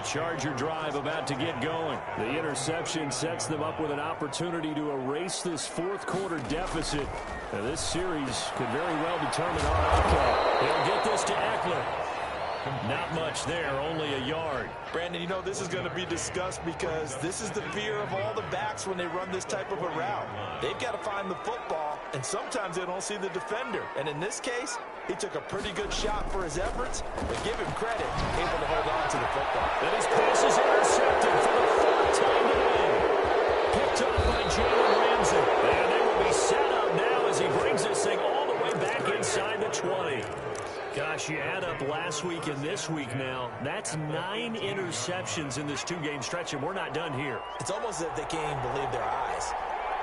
[SPEAKER 1] Charger drive about to get going. The interception sets them up with an opportunity to erase this fourth quarter deficit. Now, this series could very well determine our outcome. They'll get this to Eckler. Not much there, only a yard.
[SPEAKER 2] Brandon, you know this is going to be discussed because this is the fear of all the backs when they run this type of a route. They've got to find the football, and sometimes they don't see the defender. And in this case, he took a pretty good shot for his efforts, but give him credit, able to hold on to the football.
[SPEAKER 1] And his pass is intercepted for the fourth time today. Picked up by Jalen Ramsey. And they will be set up now as he brings this thing all the way back inside the 20. Gosh, you add up last week and this week now. That's 9 interceptions in this two-game stretch, and we're not done here.
[SPEAKER 2] It's almost as if they can't even believe their eyes.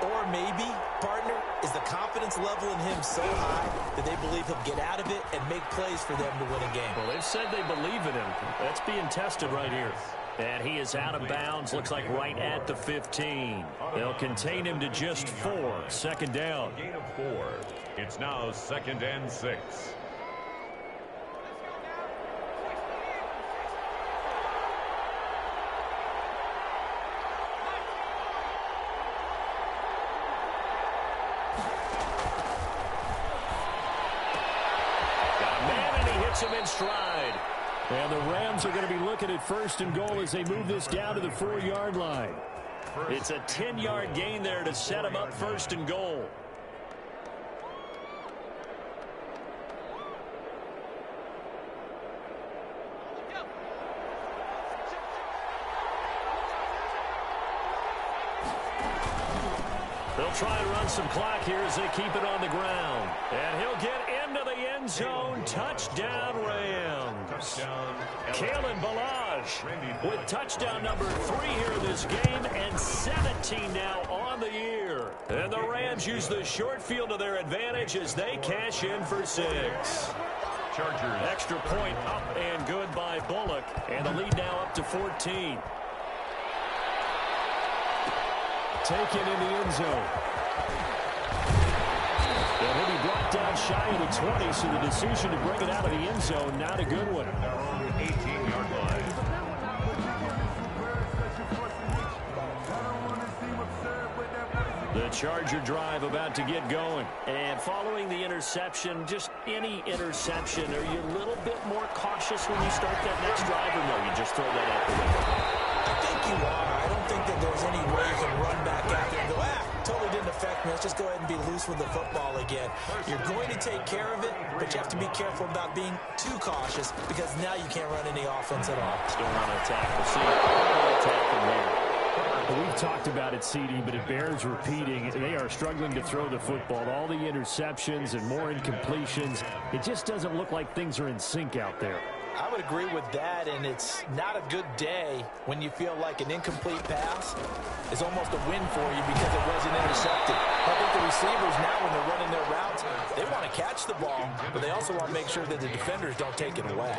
[SPEAKER 2] Or maybe, partner, is the confidence level in him so high that they believe he'll get out of it and make plays for them to win a game.
[SPEAKER 1] Well, they've said they believe in him. That's being tested right here. And he is out of bounds, looks like right at the 15. They'll contain him to just 4. Second down.
[SPEAKER 3] Gain of 4. It's now 2nd and 6.
[SPEAKER 1] Him in stride. And the Rams are going to be looking at 1st and goal as they move this down to the 4-yard line. It's a 10-yard gain there to set them up 1st and goal. They'll try and run some clock here as they keep it on the ground. And he'll get into the end zone. Touchdown, Rams. Kalen Ballage with touchdown number 3 here in this game, and 17 now on the year. And the Rams use the short field to their advantage as they cash in for 6.
[SPEAKER 3] Chargers.
[SPEAKER 1] Extra point up and good by Bullock. And the lead now up to 14. Taken in the end zone. And he'll be brought down shy of the 20, so the decision to bring it out of the end zone, not a good one.
[SPEAKER 3] Their own 18-yard line.
[SPEAKER 1] The Charger drive about to get going. And following the interception, just any interception, are you a little bit more cautious when you start that next drive, or no, you just throw that out the window?
[SPEAKER 2] I think you are. I don't think that there's any way you can run back out there and go, totally didn't affect me. Let's just go ahead and be loose with the football again. You're going to take care of it, but you have to be careful about being too cautious because now you can't run any offense at all.
[SPEAKER 1] Still want to attack. We'll see. Attack from here. We've talked about it, CD, but it bears repeating. They are struggling to throw the football. All the interceptions and more incompletions. It just doesn't look like things are in sync out there.
[SPEAKER 2] I would agree with that, and it's not a good day when you feel like an incomplete pass is almost a win for you because it wasn't intercepted. I think the receivers now, when they're running their routes, they want to catch the ball, but they also want to make sure that the defenders don't take it away.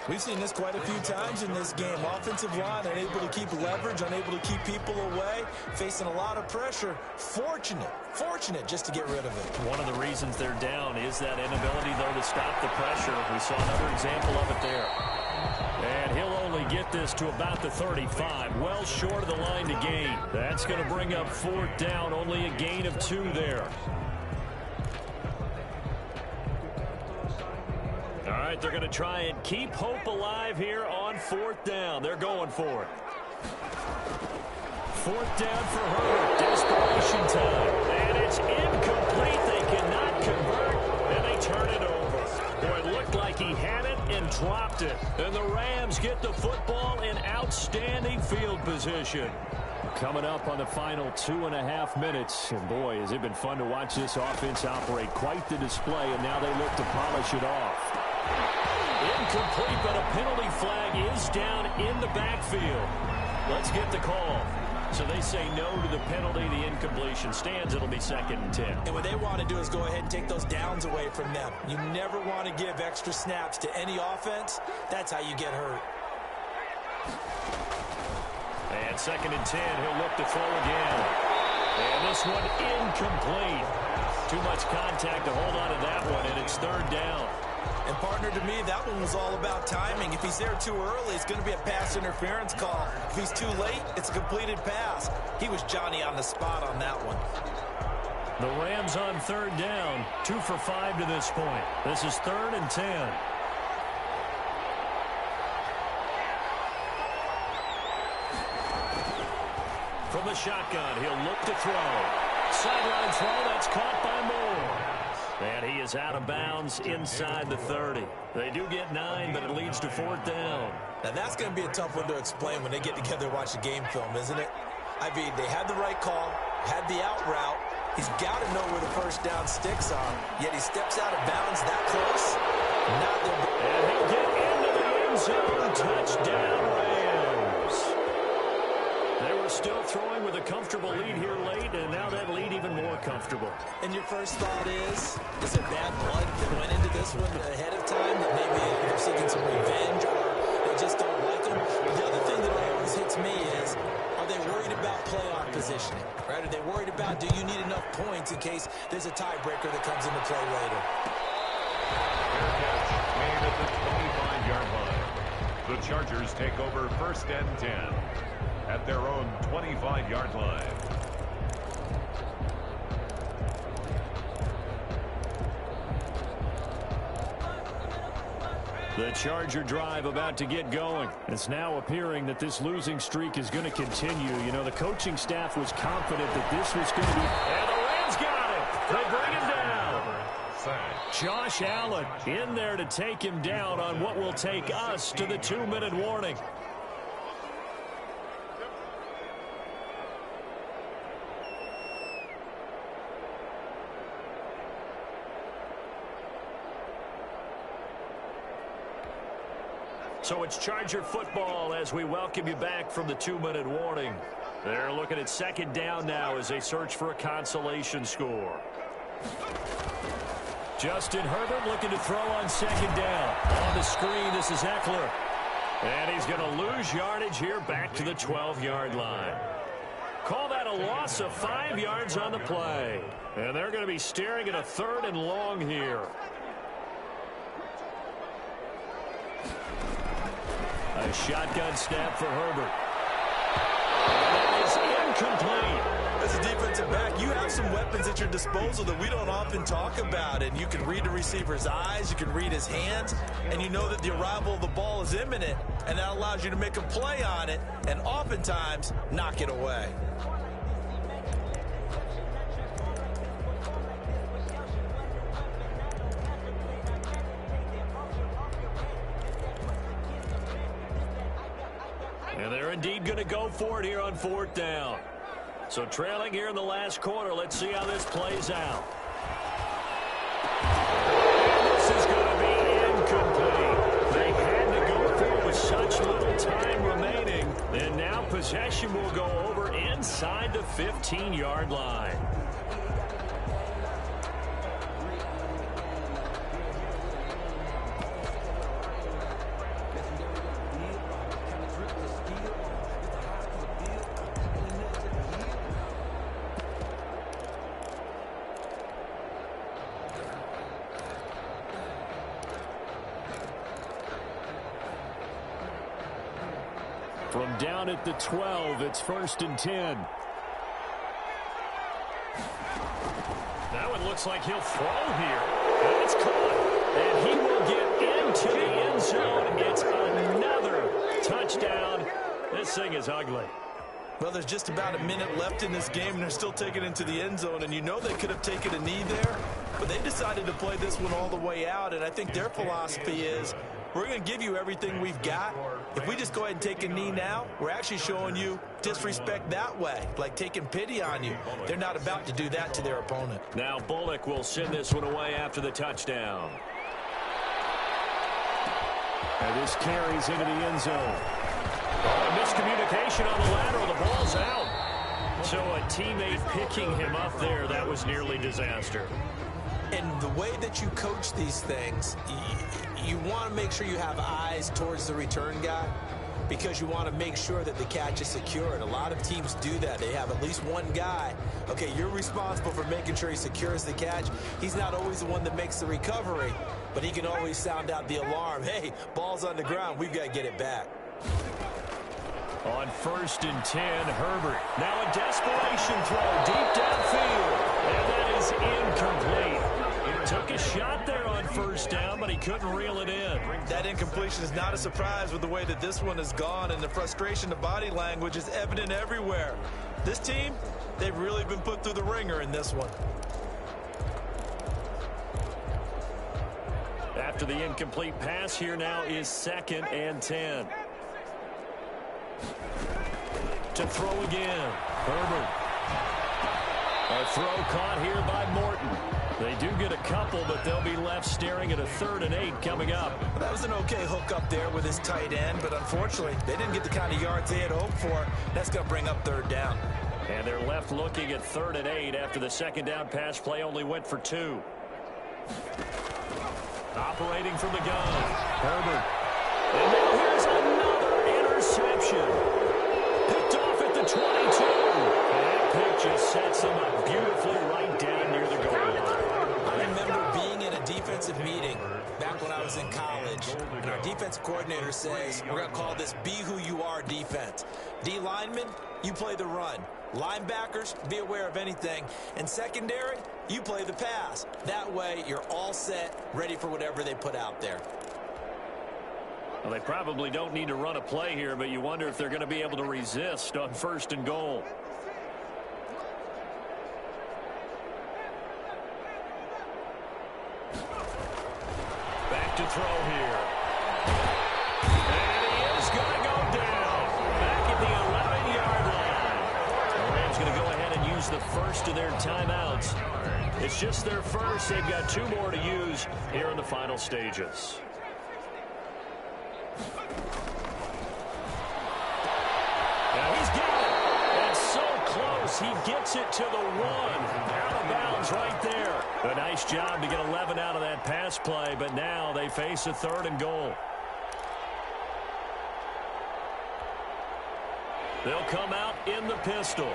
[SPEAKER 2] We've seen this quite a few times in this game. Offensive line unable to keep leverage, unable to keep people away, facing a lot of pressure. Fortunate just to get rid of it.
[SPEAKER 1] One of the reasons they're down is that inability, though, to stop the pressure. We saw another example of it there. And he'll only get this to about the 35, well short of the line to gain. That's going to bring up 4th down, only a gain of 2 there. All right, they're going to try and keep hope alive here on 4th down. They're going for it. 4th down for Herbert. Desperation time. And it's incomplete. They cannot convert, and they turn it over. Boy, it looked like he had it and dropped it. And the Rams get the football in outstanding field position. Coming up on the final 2.5 minutes. And boy, has it been fun to watch this offense operate. Quite the display, and now they look to polish it off. Incomplete, but a penalty flag is down in the backfield. Let's get the call. So they say no to the penalty. The incompletion stands. It'll be 2nd and 10.
[SPEAKER 2] And what they want to do is go ahead and take those downs away from them. You never want to give extra snaps to any offense. That's how you get hurt.
[SPEAKER 1] And 2nd and 10. He'll look to throw again. And this one incomplete. Too much contact to hold on to that one, and it's 3rd down.
[SPEAKER 2] And partner, to me, that one was all about timing. If he's there too early, it's going to be a pass interference call. If he's too late, it's a completed pass. He was Johnny on the spot on that one.
[SPEAKER 1] The Rams on third down, 2 for 5 to this point. This is 3rd and 10. From the shotgun, he'll look to throw. Sideline throw, that's caught by Moore. And he is out of bounds inside the 30. They do get 9, but it leads to 4th down.
[SPEAKER 2] Now, that's going to be a tough one to explain when they get together and watch the game film, isn't it? I mean, they had the right call, had the out route. He's got to know where the first down sticks are, yet he steps out of bounds that close. Not there.
[SPEAKER 1] And he'll get into the end zone. Touchdown, Rams. They were still throwing with a comfortable lead here late, and now that lead even more comfortable.
[SPEAKER 2] And your first thought is there bad blood that went into this one ahead of time, that maybe they're seeking some revenge or they just don't like him? The other thing that always hits me is, are they worried about playoff positioning? Right? Are they worried about, do you need enough points in case there's a tiebreaker that comes into play later?
[SPEAKER 3] Fair catch made at the 25-yard line. The Chargers take over 1st and 10 at their own 25-yard line.
[SPEAKER 1] The Charger drive about to get going. It's now appearing that this losing streak is going to continue. You know, the coaching staff was confident that this was going to be... And the Rams got it! They bring him down! Josh Allen in there to take him down on what will take us to the 2-minute warning. So it's Charger football as we welcome you back from the 2-minute warning. They're looking at 2nd down now as they search for a consolation score. Justin Herbert looking to throw on 2nd down. On the screen, this is Eckler. And he's going to lose yardage here back to the 12-yard line. Call that a loss of 5 yards on the play. And they're going to be staring at a 3rd and long here. A shotgun snap for Herbert. That is incomplete.
[SPEAKER 2] As a defensive back, you have some weapons at your disposal that we don't often talk about. And you can read the receiver's eyes, you can read his hands, and you know that the arrival of the ball is imminent, and that allows you to make a play on it and oftentimes knock it away.
[SPEAKER 1] And they're indeed going to go for it here on 4th down. So trailing here in the last quarter, let's see how this plays out. And this is going to be incomplete. They had to go for it with such little time remaining. And now possession will go over inside the 15-yard line. From down at the 12, it's 1st and 10. That one looks like he'll throw here. And it's caught. And he will get into the end zone. It's another touchdown. This thing is ugly.
[SPEAKER 2] Well, there's just about a minute left in this game, and they're still taking it into the end zone. And you know they could have taken a knee there, but they decided to play this one all the way out. And I think their philosophy is, we're going to give you everything we've got. If we just go ahead and take a knee now, we're actually showing you disrespect that way, like taking pity on you. They're not about to do that to their opponent.
[SPEAKER 1] Now Bullock will send this one away after the touchdown. And this carries into the end zone. Oh, a miscommunication on the lateral. The ball's out. So a teammate picking him up there, that was nearly disaster.
[SPEAKER 2] And the way that you coach these things, you want to make sure you have eyes towards the return guy. because you want to make sure that the catch is secure. And a lot of teams do that. They have at least one guy. Okay, you're responsible for making sure he secures the catch. He's not always the one that makes the recovery, but he can always sound out the alarm. Hey, ball's on the ground. We've got to get it back.
[SPEAKER 1] On 1st and 10, Herbert. Now a desperation throw deep downfield. And that is incomplete. He took a shot there on 1st down, but he couldn't reel it in.
[SPEAKER 2] That incompletion is not a surprise with the way that this one has gone, and the frustration, the body language is evident everywhere. This team, they've really been put through the ringer in this one.
[SPEAKER 1] After the incomplete pass, here now is 2nd and 10. To throw again, Herbert. A throw caught here by Morton. They do get a couple, but they'll be left staring at a 3rd and 8 coming up.
[SPEAKER 2] Well, that was an okay hook up there with his tight end, but unfortunately, they didn't get the kind of yards they had hoped for. That's going to bring up 3rd down.
[SPEAKER 1] And they're left looking at 3rd and 8 after the 2nd down pass play only went for 2. Operating from the gun, Herbert. And now here's another interception. Picked off at the 22. And that pick just sets him up beautifully right down near the goal line.
[SPEAKER 2] I remember being in a defensive meeting back when I was in college, and our defensive coordinator says, we're going to call this Be Who You Are defense. D linemen, you play the run. Linebackers, be aware of anything. And secondary, you play the pass. That way, you're all set, ready for whatever they put out there.
[SPEAKER 1] Well, they probably don't need to run a play here, but you wonder if they're going to be able to resist on 1st and goal. Back to throw here. And he is going to go down. Back at the 11-yard line. The Rams going to go ahead and use the first of their timeouts. It's just their first. They've got 2 more to use here in the final stages. Now he's got it. That's so close. He gets it to the 1. Out of bounds right there. A nice job to get 11 out of that pass play, but now they face a 3rd and goal. They'll come out in the pistol.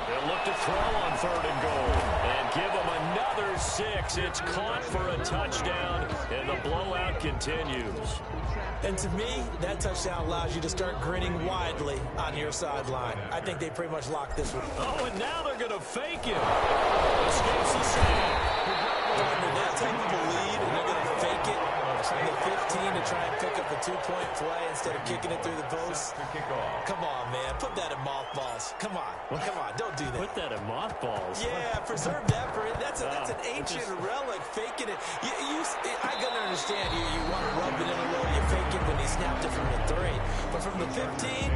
[SPEAKER 1] They'll look to throw on 3rd and goal and give them another 6. It's caught for a touchdown, and the blowout continues.
[SPEAKER 2] And to me, that touchdown allows you to start grinning widely on your sideline. I think they pretty much locked this one.
[SPEAKER 1] Oh, and now they're going to fake him. Escapes the sack.
[SPEAKER 2] Under that type of a lead, and they're going to fake it from the 15 to try and pick up a 2-point play instead of kicking it through the post. Come on, man. Put that in mothballs. Come on. Come on. Don't do that.
[SPEAKER 1] Put that in mothballs.
[SPEAKER 2] Yeah, preserve that for it. That's an ancient relic. Faking it. I can understand. You want to rub it in a little. You fake it when he snapped it from the 3. But from the 15,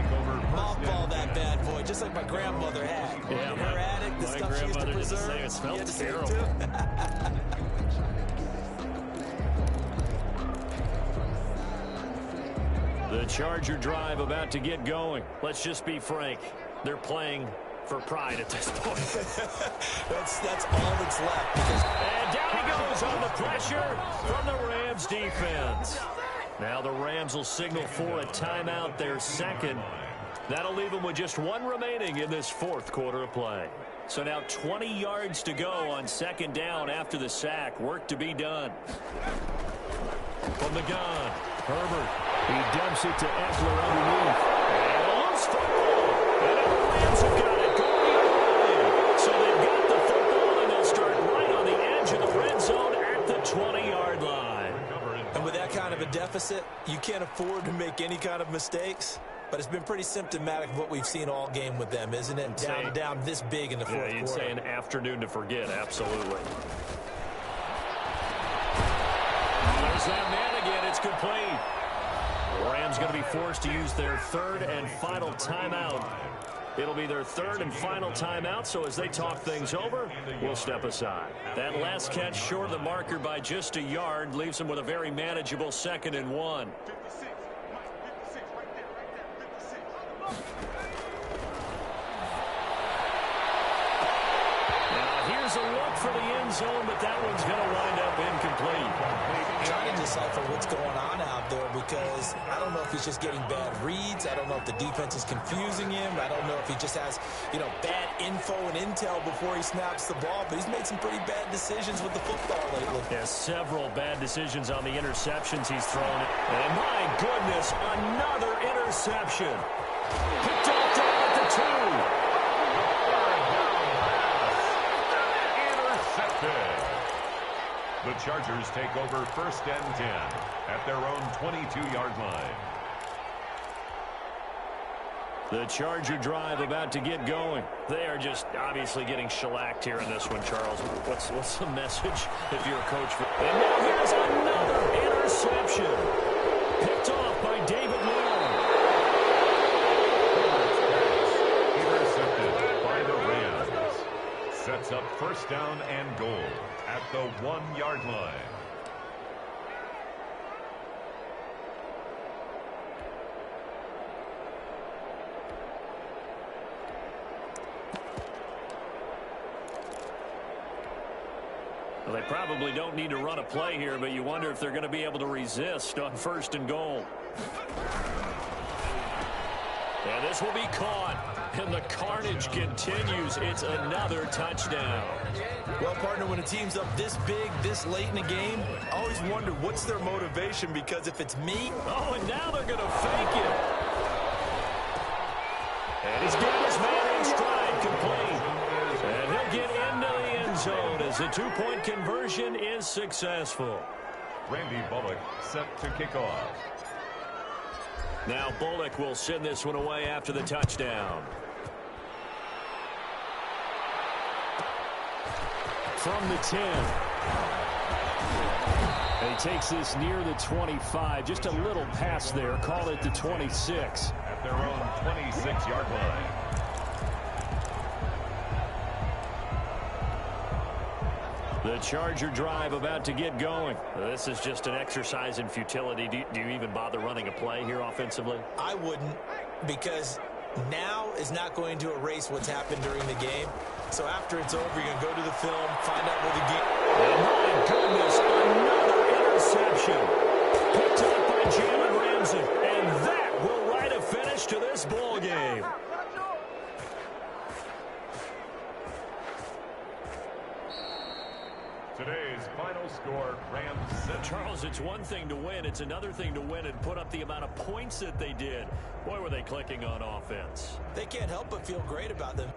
[SPEAKER 2] mothball that bad boy, just like my grandmother had.
[SPEAKER 1] Yeah,
[SPEAKER 2] in her attic, the stuff she used to preserve.
[SPEAKER 1] It smells
[SPEAKER 2] terrible.
[SPEAKER 1] The Charger drive about to get going. Let's just be frank. They're playing for pride at this point.
[SPEAKER 2] that's all that's left.
[SPEAKER 1] And down he goes on the pressure from the Rams defense. Now the Rams will signal for a timeout, their 2nd. That'll leave them with just 1 remaining in this 4th quarter of play. So now 20 yards to go on 2nd down after the sack. Work to be done. From the gun, Herbert. He dumps it to Eckler underneath. And a loose football. And the Rams have got it going the other way. So they've got the football, and they'll start right on the edge of the red zone at the 20-yard line.
[SPEAKER 2] And with that kind of a deficit, you can't afford to make any kind of mistakes. But it's been pretty symptomatic of what we've seen all game with them, isn't it? Down this big in the 4th quarter.
[SPEAKER 1] Yeah, you'd say an afternoon to forget, absolutely. There's that man again. It's complete. The Rams going to be forced to use their 3rd and final timeout. It'll be their 3rd and final timeout, so as they talk things over, we'll step aside. That last catch short of the marker by just a yard leaves them with a very manageable 2nd and 1. Now Here's a look for the end zone, but that one's going to wind up incomplete.
[SPEAKER 2] Trying to decipher what's going on out there because I don't know if he's just getting bad reads. I don't know if the defense is confusing him. I don't know if he just has, bad info and intel before he snaps the ball. But he's made some pretty bad decisions with the football lately.
[SPEAKER 1] Yeah, several bad decisions on the interceptions he's thrown. And my goodness, another interception. Picked off down at the 2.
[SPEAKER 3] Intercepted. The Chargers take over 1st and 10 at their own 22-yard line.
[SPEAKER 1] The Charger drive about to get going. They are just obviously getting shellacked here in this one, Charles. What's the message if you're a coach? And now here's another interception. Picked off by David Long.
[SPEAKER 3] Intercepted by the Rams. Sets up 1st down and goal at the 1-yard line.
[SPEAKER 1] Well, they probably don't need to run a play here, but you wonder if they're going to be able to resist on 1st and goal. And this will be caught. And the carnage continues. It's another touchdown.
[SPEAKER 2] Well, partner, when a team's up this big, this late in the game, I always wonder what's their motivation, because if it's me...
[SPEAKER 1] Oh, and now they're going to fake it. And he's got his man in stride, complete. And he'll get into the end zone as the 2-point conversion is successful.
[SPEAKER 3] Randy Bullock set to kick off.
[SPEAKER 1] Now Bullock will send this one away after the touchdown. From the 10. And he takes this near the 25. Just a little pass there. Call it the 26.
[SPEAKER 3] At their own 26-yard line.
[SPEAKER 1] The Charger drive about to get going. This is just an exercise in futility. Do you even bother running a play here offensively?
[SPEAKER 2] I wouldn't, because now is not going to erase what's happened during the game. So after it's over, you're going to go to the film, find out where the game...
[SPEAKER 1] Oh, my goodness, another interception. Picked up by Jalen Ramsey. And that will write a finish to this ball game.
[SPEAKER 3] Today's final score, Rams 7.
[SPEAKER 1] Charles, it's one thing to win. It's another thing to win and put up the amount of points that they did. Boy, were they clicking on offense.
[SPEAKER 2] They can't help but feel great about them.